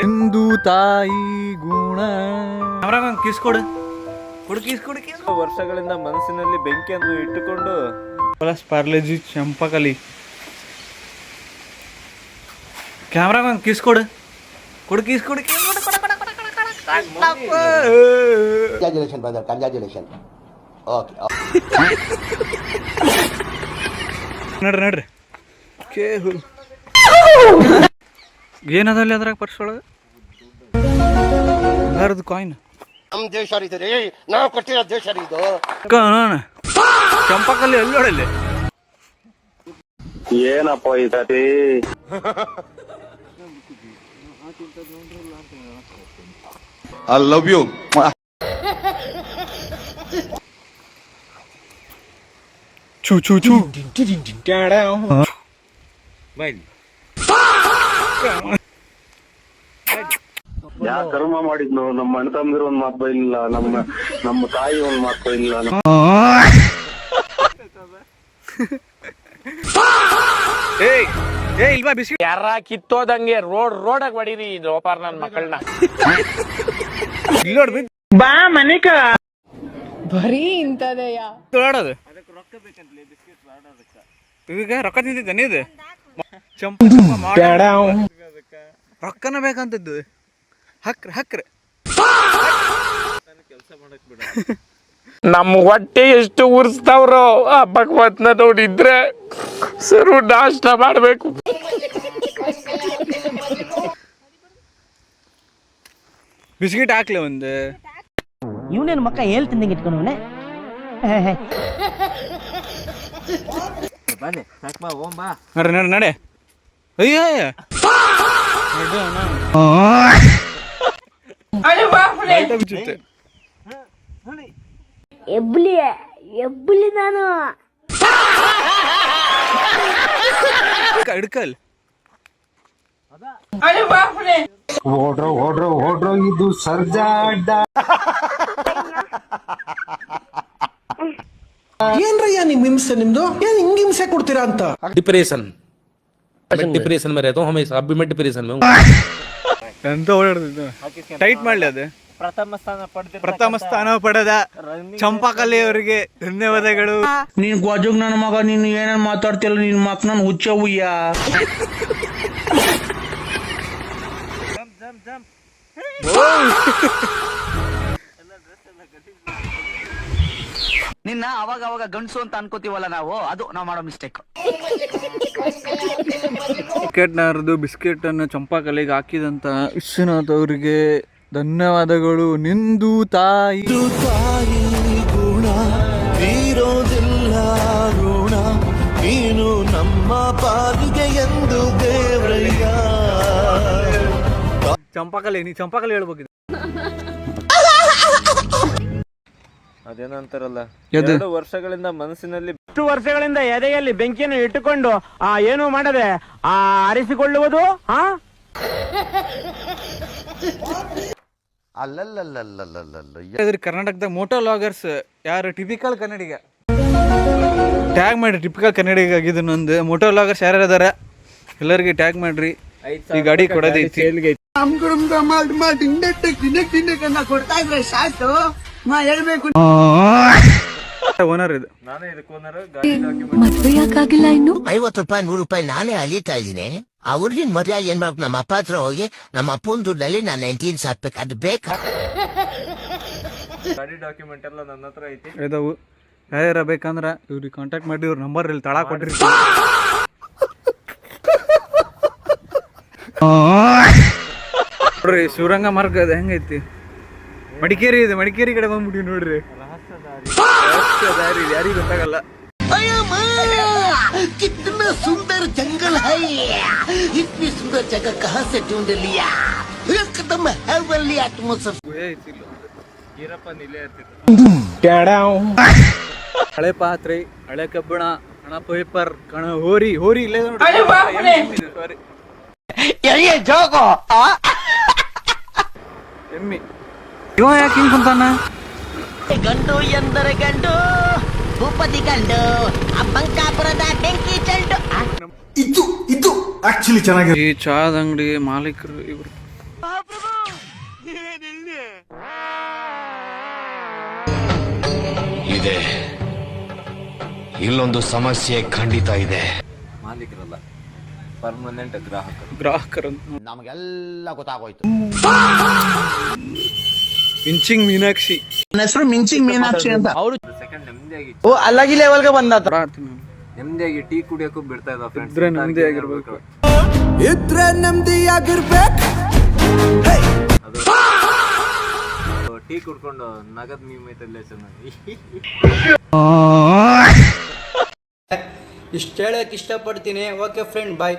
ಎಂದು ತಾಯಿ ಗುಣ ಕಿಸ್ ಕೊಡು ವರ್ಷಗಳಿಂದ ಮನಸ್ಸಿನಲ್ಲಿ ಬೆಂಕಿಯನ್ನು ಇಟ್ಟುಕೊಂಡು plus Parle-G champakali cameraman kiss ಕೊಡು ಕಿಸ್ ಕೊಡು ಕಂಗ್ರಾಚುಲೇಷನ್ ಬ್ರದರ್, ಕಂಗ್ರಾಚುಲೇಷನ್. ಓಕೆ ನಡ್ರಿ ಏನದಲ್ಲಿ ಅದ್ರಾಗ ಪರ್ಸ್ ಒಳಗೆ ಬಂಗಾರದ ಕಾಯಿನ್. ನಮ್ಮ ದೇಶ ಇದು ರೀ, ನಾವು ಕೊಟ್ಟಿರೋ ದೇಶ ಇದು. ಚಂಪಕಲ್ಲಿ ಎಲ್ಲಿ ನೋಡಲ್ಲಿ ಏನಪ್ಪ ಇದರಿ I love you. ಚೂ ಚೂ ಚೂ ಯಾ ಕರ್ಮ ಮಾಡಿದ್ನು. ನಮ್ಮ ಅಣ್ಣ ತಮ್ಮಂದಿರು ಒಂದ್ ಮಾತು ಬೈಲಿಲ್ಲ, ನಮ್ಮ ತಾಯಿ ಒಂದ್ ಮಾತು ಬೈಲಿಲ್ಲ. ಇಲ್ವಾ ಬಿಸ್ಕಿಟ್ ಯಾರ ಕಿತ್ತೋದಂಗೆ ರೋಡಾಗ ಹೊಡೀರಿ ಲೋಪಾರ್ ನನ್ ಮಕ್ಕಳನ್ನ. ಬಾ ಮನಿಕ ಬರೀ ಇಂತದೆಯ ತೊಳೋದು ಈಗ ರೊಕ್ಕ ತಿಂತಿದ್ದ ನೀದು ರೊಕ್ಕನ ಬೇಕಂತದ್ದು ಹಕ್ರ ನಮ್ ಹೊಟ್ಟೆ ಎಷ್ಟು ಉರ್ಸ್ತಾವ್ರೋ ಆ ಭಗವತ್ನ ನೋಡಿದ್ರೆ ಸರು ನಾಷ್ಟ ಮಾಡ್ಬೇಕು. ಬಿಸ್ಕಿಟ್ ಹಾಕ್ಲಿ ಒಂದು. ಇವನೇನು ಮಕ್ಕ ಹೇಳ್ತಿಂದಂಗೆ ಇಟ್ಕೊಂಡವನೆ. ನಡೆ ಅಯ್ಯ ಎಬ್ಬಲಿ ನಾನು ಹಿಡ್ಕಲ್ ಓಡ್ರೋ ಇದು ಸರ್ಜಾ ಅಡ್ಡ. ಏನ್ರಯ್ಯ ನಿಮ್ ಹಿಂಸೆ, ನಿಮ್ದು ಏನ್ ಹಿಂಗ್ ಹಿಂಸೆ ಕೊಡ್ತೀರಾ ಅಂತ. डिप्रेशन में रहता हूँ हमेशा, अभी मैं डिप्रेशन में हूँ. ಎಂತ ಓಡಾಡ್ತಿದ್ದು ಟೈಟ್ ಮಾಡ್ಲಿ ಅದು. ಪ್ರಥಮ ಸ್ಥಾನ ಪಡೆದ ಚಂಪಕಲಿ ಅವರಿಗೆ ಧನ್ಯವಾದಗಳು. ನೀನ್ ಗೋಜಗ್ ನನ್ನ ಮಗ, ನೀನ್ ಏನೇನ್ ಮಾತಾಡ್ತಿಲ್ಲ, ನಿನ್ ಮಕ್ ನನ್ ಹುಚ್ಚ ಹುಯ್ಯ. ನಿನ್ನ ಅವಾಗ ಗಂಡಸು ಅಂತ ಅನ್ಕೋತೀವಲ್ಲ ನಾವು, ಅದು ನಾವು ಮಾಡೋ ಮಿಸ್ಟೇಕ್. ಬಿಸ್ಕೆಟ್ನವ್ರದ್ದು ಬಿಸ್ಕೆಟ್ ಅನ್ನು ಚಂಪಕಲಿಗೆ ಹಾಕಿದಂತ ವಿಶ್ವನಾಥ್ ಅವರಿಗೆ ಧನ್ಯವಾದಗಳು. ನಿಂದು ತಾಯಿ ಗುಣ ತೀರೋದಿಲ್ಲ ಋಣ, ನೀನು ನಮ್ಮ ಪಾಲಿಗೆ ಎಂದು ದೇವ್ರಯ್ಯ. ಚಂಪಕಲಿ ನೀ ಚಂಪಕಲಿ ಹೇಳ್ಬೇಕಿದೆ. ಅದೇನಂತಾರಲ್ಲ, 2 ವರ್ಷಗಳಿಂದ ಮನಸ್ಸಿನಲ್ಲಿ 2 ವರ್ಷಗಳಿಂದ ಎದೆಯಲ್ಲಿ ಬೆಂಕಿಯನ್ನು ಇಟ್ಟುಕೊಂಡು ಏನು ಮಾಡದೆ ಆರಿಸಿಕೊಳ್ಳುವುದು. ಕರ್ನಾಟಕದಾಗ ಮೋಟೋ ಲಾಗರ್ಸ್ ಯಾರು ಟಿಪಿಕಲ್ ಕನ್ನಡಿಗ ಟ್ಯಾಗ್ ಮಾಡಿ, ಟಿಪಿಕಲ್ ಕನ್ನಡಿಗ ಆಗಿದ್ದನ್ನೊಂದು ಮೋಟೋ ಲಾಗರ್ಸ್ ಯಾರು ಅದಾರ ಎಲ್ಲರಿಗೆ ಟ್ಯಾಗ್ ಮಾಡ್ರಿ. ಈ ಗಾಡಿ ಕೊಡೋದೈತಿ. ಓನರ್ ಇದು. ನಾನೇ ಇದಕ್ಕೆ ಓನರ್. ಮದ್ವೆ ಯಾಕಾಗಿಲ್ಲ ಇನ್ನು? 50 ರೂಪಾಯಿ 100 ರೂಪಾಯಿ ನಾನೇ ಅಲಿತಾ ಇದ್ದೀನಿ. ಆ ಹುಡುಗಿನ ಮದುವೆ ಏನ್ ಮಾಡ್ಬೇಕು, ನಮ್ಮ ಅಪ್ಪ ಹತ್ರ ಹೋಗಿ ನಮ್ಮ ಅಪ್ಪನ ದುಡ್ಡಲ್ಲಿ ನಾನು 19 ಸಾಕ್ಬೇಕು. ಅದು ಬೇಕಾ? ಗಾಡಿ ಡಾಕ್ಯುಮೆಂಟ್ ಎಲ್ಲ ನನ್ನ ಹತ್ರ ಐತಿ. ಇದಾವು. ಯಾರ್ಯಾರ ಬೇಕಂದ್ರ ಇವ್ರಿಗೆ ಕಾಂಟ್ಯಾಕ್ಟ್ ಮಾಡಿ, ಇವ್ರ ನಂಬರ್ ಇಲ್ಲಿ ತಳಾ ಕೊಟ್ಟಿರ್ತೀವಿ. ನೋಡ್ರಿ ಶಿವರಂಗ ಮಾರ್ಗ ಅದು ಹೆಂಗೈತಿ. ಮಡಿಕೇರಿ ಇದೆ, ಮಡಿಕೇರಿ ಕಡೆ ಬಂದ್ಬಿಟ್ಟಿವಿ ನೋಡ್ರಿ. ರಹಸ್ಯ ದಾರಿ ಯಾರಿಗೂ ಗೊತ್ತಾಗಲ್ಲ. कितना सुंदर जंगल है, इतनी सुंदर जगह कहाँ से ढूंढ लिया, एकदम हेवनली एटमॉस्फियर. ಹಳೆ ಪಾತ್ರೆ, ಹಳೆ ಕಬ್ಬಣ, ಹಣ ಪೇಪರ್, ಕಣ ಹೋರಿ ಇಲ್ಲೇ ನೋಡಿ. ಎಮ್ಮಿ ಇವ ಯಾಕೆ ಹಿಂಗ್ ಕುಂತಾನ? ಗಂಡು ಎಂದರೆ ಗಂಡು, ಭೂಪತಿ ಗಂಡು, ಬಂಕಾಪುರದ ಬೆಂಕಿ ಚೆಂಡು. ಇದು ಆಕ್ಚುಲಿ ಚೆನ್ನಾಗಿದೆ. ಈ ಚಾದ ಅಂಗಡಿ ಮಾಲೀಕರು ಇವರು. ಇದೆ ಇಲ್ಲೊಂದು ಸಮಸ್ಯೆ ಖಂಡಿತ ಇದೆ. ಮಾಲೀಕರಲ್ಲ, ಪರ್ಮನೆಂಟ್ ಗ್ರಾಹಕರು. ಗ್ರಾಹಕರು ನಮಗೆಲ್ಲ ಗೊತ್ತಾಗೋಯ್ತು. ಮಿಂಚಿಂಗ್ ಮೀನಾಕ್ಷಿ. ನನ್ನ ಹೆಸರು ಮಿಂಚಿಂಗ್ ಮೀನಾಕ್ಷಿ ಅಂತ. ಸೆಕೆಂಡ್ ನೆಮ್ಮದಿಯಾಗಿ ಓ ಅಲ್ಲಾಗಿ ಲೆವೆಲ್ಗೆ ಬಂದ ನೆಮ್ಮದಿಯಾಗಿ ಟೀ ಕುಡಿಯೋಕ್ಕೂ ಬಿಡ್ತಾ ಇದ್ದ ಫ್ರೆಂಡ್ಸ್. ಇದ್ರೆ ನೆಮ್ಮದಿ ಆಗಿರ್ಬೇಕು. ಇದ್ರೆ ನೆಮ್ಮದಿ ಆಗಿರ್ಬೇಕು. ಟೀ ಕುಡ್ಕೊಂಡು ನಗದ್ ಮೀಮೈತಲ್ಲೇ ಚೆನ್ನಾಗಿ. ಇಷ್ಟ ಹೇಳಕ್ ಇಷ್ಟಪಡ್ತೀನಿ. ಓಕೆ ಫ್ರೆಂಡ್, ಬಾಯ್.